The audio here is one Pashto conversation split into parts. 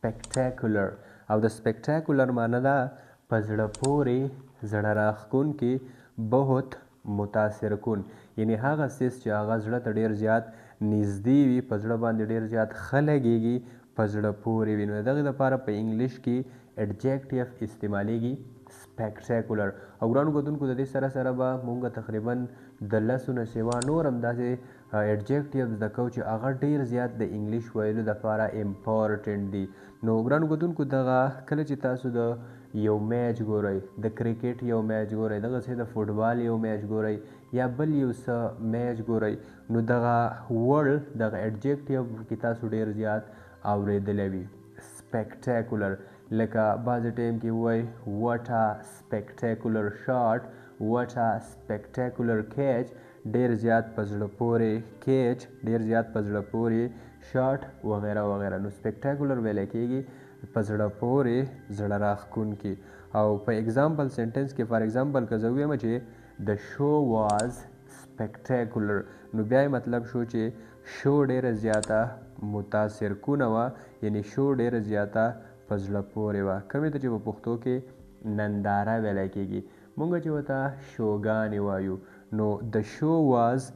spectacular او د spectacular معنی دا په زړه پورې زړه راښکونکي بہت متاثر کن یعنی هغه څیز چې هغه زړه ته ډیر زیات نږدې وي په زړه باندې ډیر زیات ښه لګیږي په زړه پورې وي نو د دغې دپاره په انګلیش کې ایډجیکټیو استعمالیږي spectacular او ګرانو کتونکو د دې سره سره به مونږ تقریبا د لسو نه سوا نور هم داسې ایډجیکټیوز زده کوو چې هغه ډیر زیات د انګلیش ویلو دپاره امپورټنټ دي نو ګرانو کتونکو دغه کله چې تاسو د یو میچ ګورئ د کرکټ یو میچ ګورئ دغسې د فوټبال یو میچ ګورئ یا بل یو څه میچ ګورئ نو دغه ورډ دغه ایډجیکټیو کې تاسو ډیر زیات اورېدلی وي spectacular لکه بعضې ټایم کې ووایي what a spectacular shot what a spectacular catch ډیر زیات په زړه پورې کیچ ډیر زیات په زړه پورې شاټ وغیره وغیره نو spectacular ویلی کېږي په زړه پورې زړه راښکونکي او په اگزامپل سنټنس کې فار اگزامپل که زه ووایم چې the show was spectacular نو بیا یې مطلب شو چې شو ډیره زیاته متاثر کونه وه یعنی شو ډیره زیاته په زړه پورې وه کومې ته چې په پښتو کې ننداره ویلی کېږي مونږ چې ورته شوګانې وایو نو د شو واز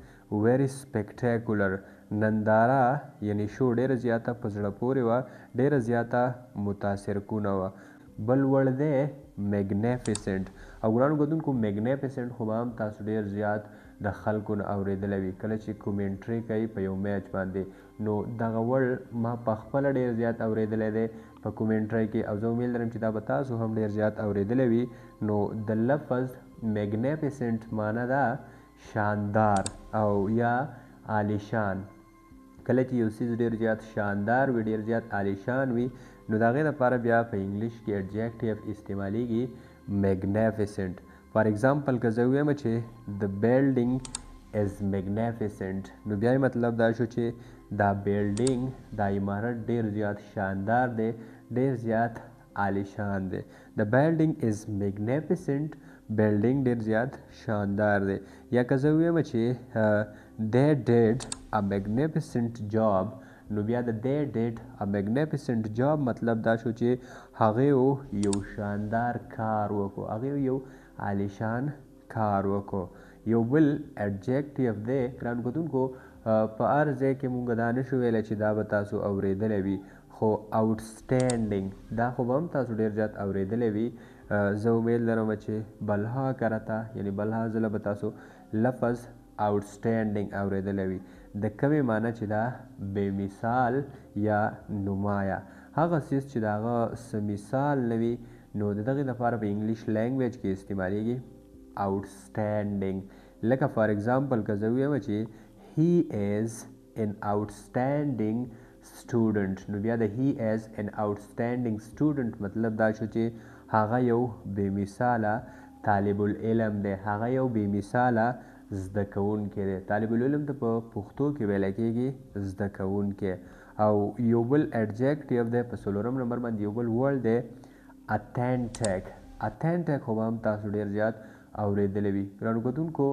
ویری spectacular ننداره یعنی شو ډیره زیاته په زړه پورې وه ډیره زیاته متاثر کونه وه بل وړ دی میګنیفیسنټ او ګرانو کتونکو میګنیفیسنټ خو به هم تاسو ډیر زیات د خلکو نه اورېدلی وي کله چې کومنټري کوي په یو میچ باندې نو دغه وړ ما پخپله ډیر زیات اورېدلی دی په کومنټري کې او زه امید لرم چې دا به تاسو هم ډیر زیات اورېدلی وي نو د لفظ میګنیفیسنټ معنی ده شاندار او یا عالیشان کله چې یو څیز ډیر زیات شاندار وي ډیر زیات عالیشان وي نو د هغې لپاره بیا په انګلیش کې ایډجیکټیو استعمالیږي میګنیفیسنټ فار ایگزامپل که زه ووایم چې the building is magnificent نو بیا یې مطلب دا شو چې دا بیلډینګ دا عمارت ډیر زیات شاندار دی ډیر زیات عالیشان دی the building is magnificent بیلډینګ ډیر زیات شاندار دی یا که زه ووایم چې they did a magnificent job نو بیا د they did a magnificent job مطلب دا شو چې هغې یو شاندار کار وکړو هغې یو عالیشان کار وکړو یو بل ایډجیکټیو دی ګرانو کتونکو په هر ځای کې مونږ دا نشو ویلی چې دا به تاسو اورېدلی وي خو آوټسټینډینګ دا خو به هم تاسو ډېر زیات اورېدلی وي زه امید لرم چې بلها کرته یعنی بلها ځله به تاسو لفظ آوټسټینډینګ اورېدلی وي د کومې معنی چې دا بې مثال یا نمایه هغه څیز چې د هغه څه مثال نه وي نو د دغې لپاره په انګلیش لینګویج کې استعمالیږي آوټسټینډینګ لکه فار ایگزامپل که زه ووایم چې he is an outstanding student نو بیا د he is an outstanding student مطلب دا شو چې هغه یو بې مثاله طالب العلم دی هغه یو بې مثاله زده کوونکی دی طالب العلم ته په پښتو کې ویلی کېږي زده کوونکی او یو بل ایډجیکټیو دی په څلورم نمبر باندې یو بل ورډ دی اتھینټک خو به هم تاسو ډیر زیات اورېدلی وي ګرانو کتونکو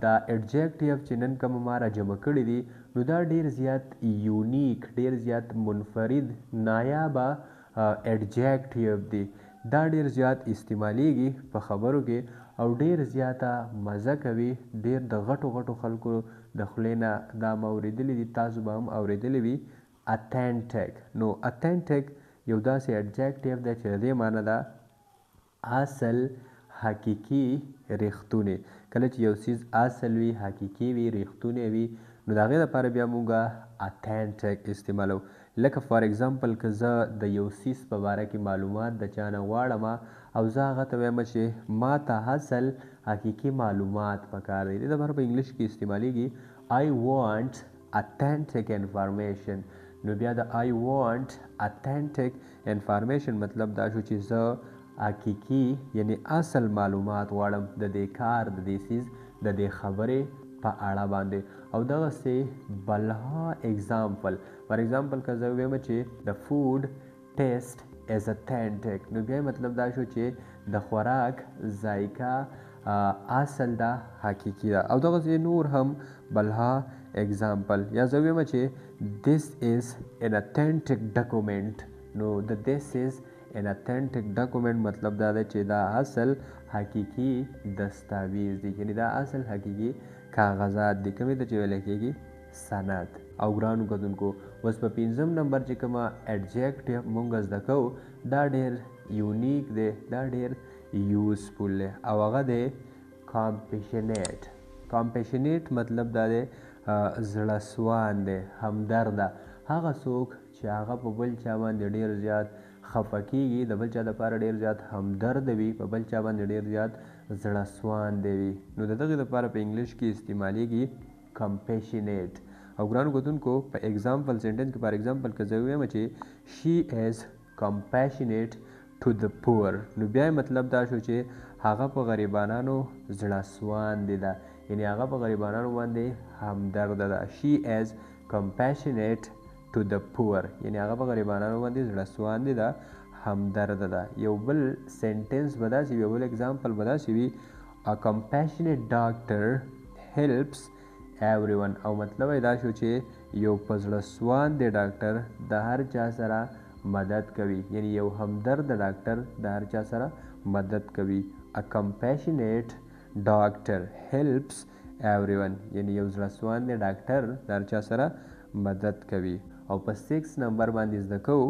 دا ایډجیکټیو چې نن کومه ما را جمع کړي دي نو دا ډیر زیات یونیک ډیر زیات منفرد نایابه ایډجیکټیو دی دا ډیر زیات استعمالیږي په خبرو کې او ډیر زیاته مزه کوي ډیر د غټو غټو خلکو د خولې نه دا ما اورېدلی دي تاسو به هم اورېدلی وي اتھینټک نو اتھینټک یو داسې ایډجیکټیو دی چې د دې معنی ده اصل حقیقي ریښتونی کله چې یو څیز اصل وي حقیقي وي ریښتونی وي نو د هغې لپاره بیا موږ اتھینټک استعمالو لکه فار ایگزامپل که زه د یو څیز په باره کې معلومات د چا نه غواړم او زه هغه ته وایم چې ما ته اصل حقیقي معلومات پکار دی دې لپاره په انګلیش کې استعمالیږي I want authentic information نو بیا د I want authentic information مطلب دا شو چې زه حقیقي یعنی اصل معلومات غواړم د دې کار د دې څیز د دې خبرې په اړه باندې او دغسې بلها اگزامپل فار ایگزامپل که زه ووایم چې د فود ټیسټ از اتھینټک نو بیا مطلب دا شو چې د خوراک ذایقه اصل ده حقیقي ده او دغسې نور هم بلها اگزامپل یا زه ووایم چې this is an authentic document نو د this is an authentic document مطلب دا دی چې دا اصل حقیقي دستاویز دی، یعنی دا اصل حقیقي کاغذات دي، کومې ته چې ویلی کېږي سند. او ګرانو کتونکو اوس په 5م نمبر چې کومه ایډجیکټیو مونږ زده کوو دا ډېر یونیک دی، دا ډېر یوزفول دی او هغه دی کامپیشنیټ. کامپیشنیټ مطلب دا دی زړه سوان دی، همدرده، هغه څوک چې هغه په بل چا باندې ډېر زیات خفه کېږي، د بل چا لپاره ډېر زیات همدرده وي، په بل چا باندې ډېر زیات زړه سوان دی وي، نو د دغې لپاره په انګلیش کې استعمالیږي کمپیشنیټ. او ګرانو کتونکو په اگزامپل سنټنس کې فار اگزامپل که زه ووایم چې شي از کمپیشنیټ ټو د پور، نو بیا مطلب دا شو چې هغه په غریبانانو زړه سوان دی ده، یعنی هغه په غریبانانو باندې همدرده ده. شي از کمپیشنیټ ټو د پور، یعنی هغه په غریبانانو باندې زړه سوان دی ده، همدرده ده. یو بل سنټنس به داسې وي، یو بل اگزامپل به داسې وي a compassionate doctor helps everyone، او مطلب یې دا شو چې یو په زړه سوان دی ډاکټر د هر چا سره مدد کوي، یعنی یو همدرد ډاکټر د هر چا سره مدد کوي. a compassionate doctor helps everyone، یعنی یو زړه سوان دی ډاکټر د هر چا سره مدد کوي. او په 6 نمبر باندې زده کوو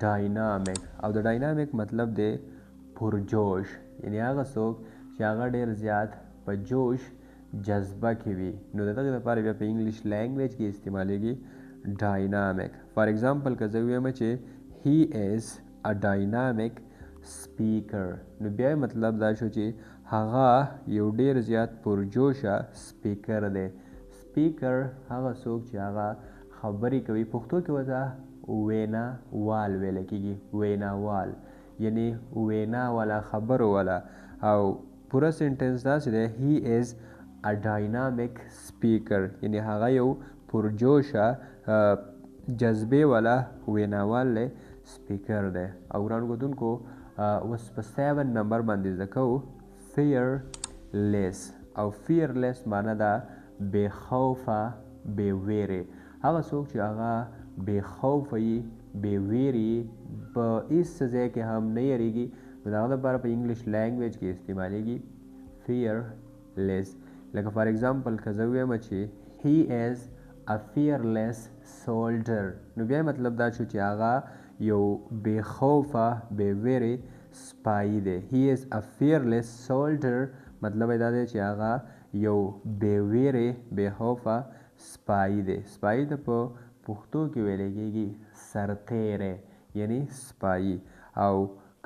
ډاینامیک، او د ډاینامیک مطلب دی پرجوش، یعنی هغه څوک چې هغه ډېر زیات په جوش جذبه کې وي، نو د دغې لپاره بیا په انګلیش لینګویج کې استعمالیږي ډاینامیک. فار ایگزامپل که زه ووایم چې هی از ا ډاینامیک سپیکر، نو بیا مطلب دا شو چې هغه یو ډېر زیات پرجوشه سپیکر دی. سپیکر هغه څوک چې هغه خبرې کوي، پښتو کې ورته وینا وال ویلی کېږي، وینا وال یعنی وینا والا، خبرو والا. او پوره سنټنس داسې دی هی از ا ډاینامیک سپیکر، یعنی هغه یو پرجوشه جذبې والا ویناوال دی، سپیکر دی. او ګرانو کتونکو اوس په 7 نمبر باندې زده کوو فیرلیس، او فیرلیس معنی ده بې خوفه، بې ویرې، هغه څوک چې هغه بې خوفه وي، بې ویرې، په هېڅ ځای کې هم نه یریږي، نو د هغه لپاره په انګلیش لینګویج کې استعمالیږي فیرلیس. لکه فار ایگزامپل که زه ووایم چې هی از ا فیرلیس سولډر، نو بیا مطلب دا شو چې هغه یو بې خوفه، بې ویرې سپایي دی. هی از ا فیرلیس سولډر مطلب یې دا دی چې هغه یو بې ویرې، بې خوفه سپایي دی. سپایي ته په پښتو کې ویلی کېږي سرتیری، یعنی سپایي. او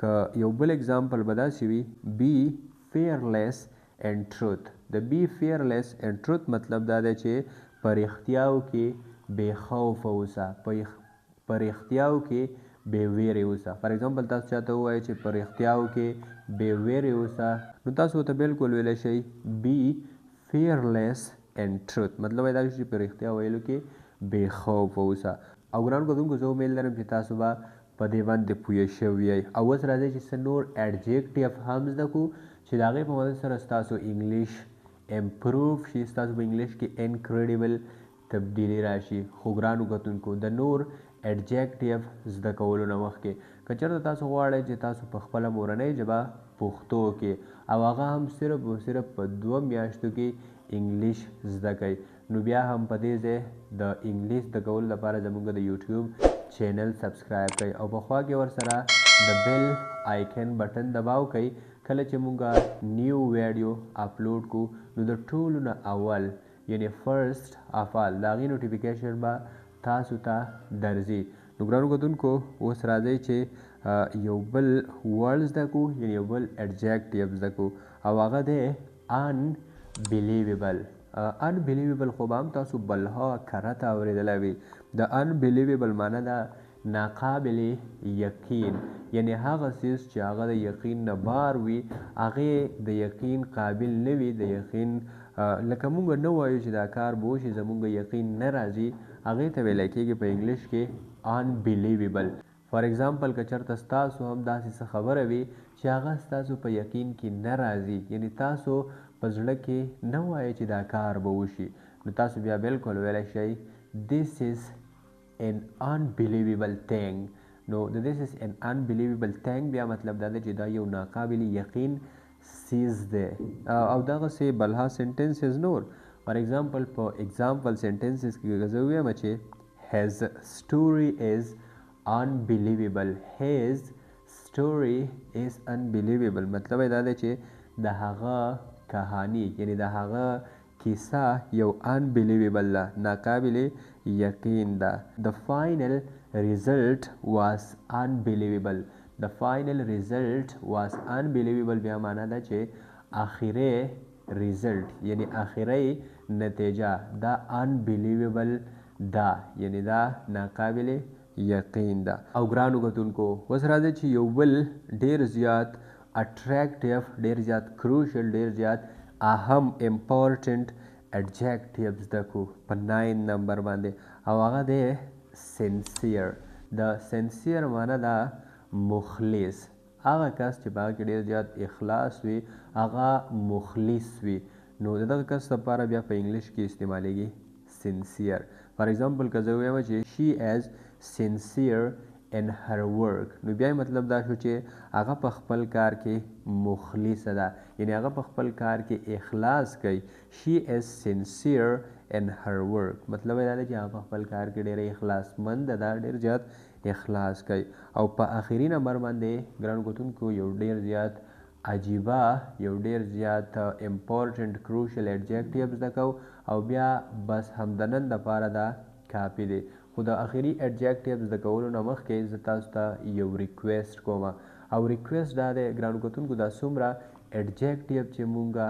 که یو بل اگزامپل به داسې وي بی فیرلیس اینڈ ټروت، د بی فیرلیس اینڈ ټروت مطلب دا دی چې په رښتیاو کې بې خوفه اوسه، په رښتیاو کې بې ویرې اوسه. فار ایگزامپل تاسو چاته ووایئ چې په رښتیاو کې بې ویرې اوسه، نو تاسو ورته بالکل ویلی شئ بی فیرلیس اینڈ ټروت، مطلب یې دا شو چې په رښتیا ویلو کې بې خوفه اوسه. او ګرانو کتونکو زه امید لرم چې تاسو به په دې باندې پوه شوي یئ. او اوس راځئ چې څه نور ایډجیکټیو هم زده کړو چې د هغې په مدد سره ستاسو انګلیش امپروف شي، ستاسو په انګلیش کې انکریډیبل تبدیلي راشي. خو ګرانو کتونکو د نور ایډجیکټیو زده کولو نه مخکې که چېرته تاسو غواړئ چې تاسو په خپله مورنۍ ژبه پښتو کې او هغه هم صرف او صرف په 2 میاشتو کې انګلیش زده کوئ، نو بیا هم په دې ځای د انګلیش زده کولو لپاره زموږ د یوټیوب چینل سبسکرایب کړئ او په خوا کې ورسره د بیل آیکن بټن دباو کړئ. کله چې مونږ نیو ویډیو اپلوډ کو نو د ټولو نه اول یعنی فرست اف آل د هغې نوټیفیکیشن به تاسو ته درځي. نو ګرانو کتونکو اوس راځئ چې یو بل ورډ زده کړو، یعنی یو بل ایډجیکټیو زده کړو او هغه دی انبلیویبل. انبلیویبل خو به هم تاسو بلها کرته اورېدلی وي. د انبلیویبل معنی ده ناقابل یقین، یعنی هغه څیز چې هغه د یقین نه بار وي، هغې د یقین قابل نه وي، د یقین لکه مونږ نه وایو چې دا کار به وشي زمونږ یقین نه راځي، هغې ته ویلی کېږي په انګلیش کې انبلیویبل. فار ایگزامپل که چېرته ستاسو هم داسې څه خبره وي چې هغه ستاسو په یقین کې نه راځي، یعنی تاسو په زړه کې نه وایئ چې دا کار به وشي، نو تاسو بیا بالکل ویلی شئ this is an unbelievable thing، نو د this is an unbelievable thing بیا مطلب دا دی چې دا یو ناقابل یقین سیز دی او دغسې بلها سنټنسز نور فار ایگزامپل په ایگزامپل سنټنسز کې که زه ووایم چې his story is unbelievable his story is unbelievable مطلب یې دا دی چې د هغه کهانی یعنی د هغه کیسه یو unbelievable ده ناقابل یقین ده the final result was unbelievable the final result was unbelievable بیا معنا ده چې آخري result یعنی آخري نتیجه دا unbelievable ده یعنی دا ناقابل یقین ده او ګرانو کتونکو اوس راځي چې یو بل ډیر زیات اټریکټیو ډیر زیات کروشل ډیر زیات اهم امپورټنټ adjectives زده کو په 9 نمبر باندې او هغه دی sincere د sincere معنی دا مخلص هغه کس چې په هغه کې ډیر زیات اخلاص وي هغه مخلص وي نو دغه کس لپاره بیا په انګلیش کې استعمالیږي sincere فار ایگزامپل که زه ووایم چې she is sincere in her work نو بیا مطلب دا شو چې هغه په خپل کار کې مخلصه ده یعنی هغه په خپل کار کې اخلاص کوي she is sincere in her work مطلب دا دی چې هغه په خپل کار کې ډېره اخلاصمند ده ډېر زیات اخلاص کوي او په آخري نمبر باندې ګرانو کتونکو یو ډېر زیات عجیبه یو ډېر زیات امپورټنټ کروشل ایډجیکټیو زده کوو او بیا بس همدنن دپاره دا کافي دی خو د اخري ایډجیکټیو زده کولو نه مخکې زه تاسو ته یو ریکویسټ کوم او ریکویسټ دا دی ګرانو کتونکو دا څومره ایډجیکټیو چې مونږه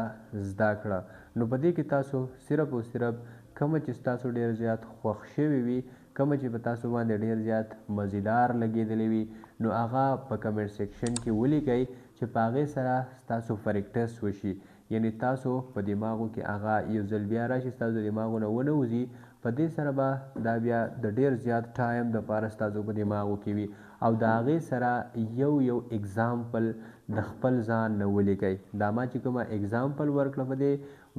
زده کړه نو په دې کې تاسو صرف او صرف کومه چې ستاسو ډېر زیات خوښ شوي وي کومه چې په تاسو باندې ډېر زیات مزیدار لګېدلی وي نو هغه په کمنټ سیکشن کې ولیکئ چې په هغې سره ستاسو پریکټس وشي یعنی تاسو په دماغو کې هغه یو ځل بیا راشي ستاسو دماغو نه ونه وځي په دې سره به دا بیا د ډېر زیات ټایم دپاره ستاسو په دماغو کې وي او د هغې سره یو اگزامپل د خپل ځان نه ولیکئ دا ما چې کومه اگزامپل ورکړه په دې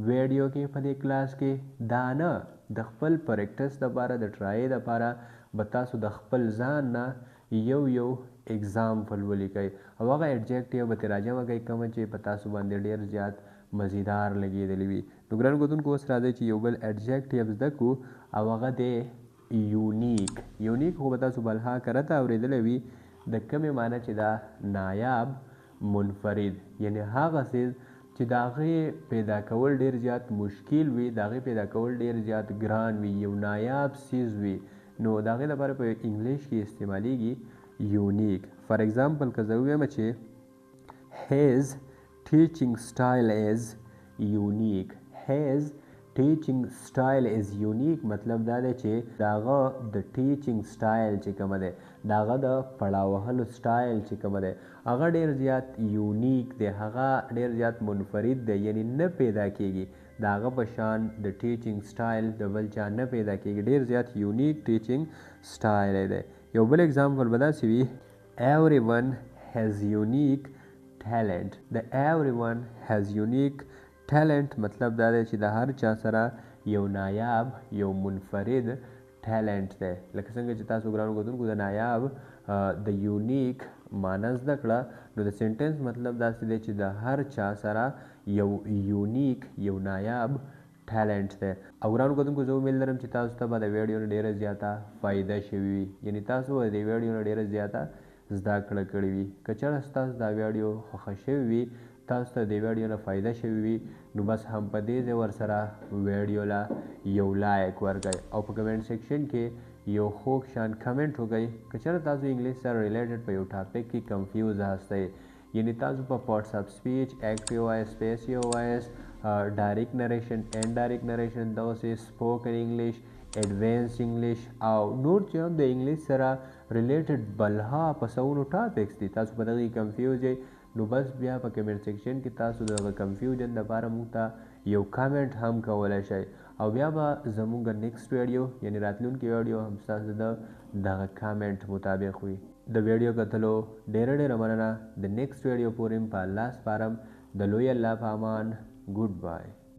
ویډیو کې په دې کلاس کې دا نه د خپل پریکټس دپاره د ټرای دپاره به تاسو د خپل ځان نه یو اگزامپل ولیکئ او هغه ایډجیکټیو به ترې راجمع کوئ کومه چې په تاسو باندې ډېر زیات مزیدار لګېدلی وي نو ګرانو کتونکو اوس راځئ چې یو بل ایډجیکټیو زده کړو او هغه دی یونیک خو به تاسو بلها کرته اورېدلی وي د کومې معنی چې دا نایاب منفرد یعنی هغه څیز چې د هغې پیدا کول ډېر زیات مشکل وي د هغې پیدا کول ډېر زیات ګران وي یو نایاب څیز وي نو د هغې لپاره په انګلیش کې استعمالیږي یونیک فار ایگزامپل که زه ووایم چې his teaching style is unique his teaching style is unique مطلب دا دی چې د هغه د ټیچینګ سټایل چې کومه دی د هغه د پړاو وهلو سټایل چې کومه دی هغه ډېر زیات یونیک دی هغه ډېر زیات منفرد دی یعنی نه پیدا کیږي د هغه په شان د ټیچینګ سټایل د بل چا نه پیدا کیږي ډېر زیات یونیک ټیچینګ سټایل دی یو بل اگزامپل به داسې وي everyone has unique talent the everyone has unique talent مطلب دا دی چې د هر چا سره یو نایاب یو منفرد ټیلنټ دی لکه څنګه چې تاسو ګرانو کتونکو د نایاب د یونیک معنی زده کړه نو د سنټنس مطلب داسې دی چې د هر چا سره یو یونیک یو نایاب ټیلنټ دی او ګرانو کتونکو زه امید لرم چې تاسو ته به د ویډیو نه ډېره زیاته فایده شوي وي یعنی تاسو به د ویډیو نه ډېره زیاته زده کړه کړې وي که چېرته ستاسو دا ویډیو خوښه شوې وي تاسو ته د ویډیو نه فایده شوي وي نو بس هم په دې ځای ورسره ویډیو له یو لایک ورکړئ او په کمنټ سیکشن کې یو خوږ شان کمنټ وکړئ که چېرته تاسو انګلیش سره ریلیټډ په یو ټاپک کې کنفیوز هستئ یعنی تاسو په پارټس اف سپیچ ایکټیو وایس پیسیو وایس ډایرکټ نریشن اینډ ډایرکټ نریشن دغسې سپوکن انګلیش ایډوانس انګلیش او نور چې هم د انګلیش سره ریلیټډ بلها په سوونو ټاپکس دي تاسو په دغه کنفیوز یئ نو بس بیا په کمنټ سیکشن کې تاسو دغه کنفیوژن دپاره موږ ته یو کامنټ هم کولی شئ او بیا به زموږ نیکسټ ویډیو یعنی راتلونکې ویډیو هم ستاسو د دغه کامنټ مطابق وي د ویډیو کتلو ډېره مننه د نیکسټ ویډیو پورې په الله سپارم د لوی الله په امان ګوډ بای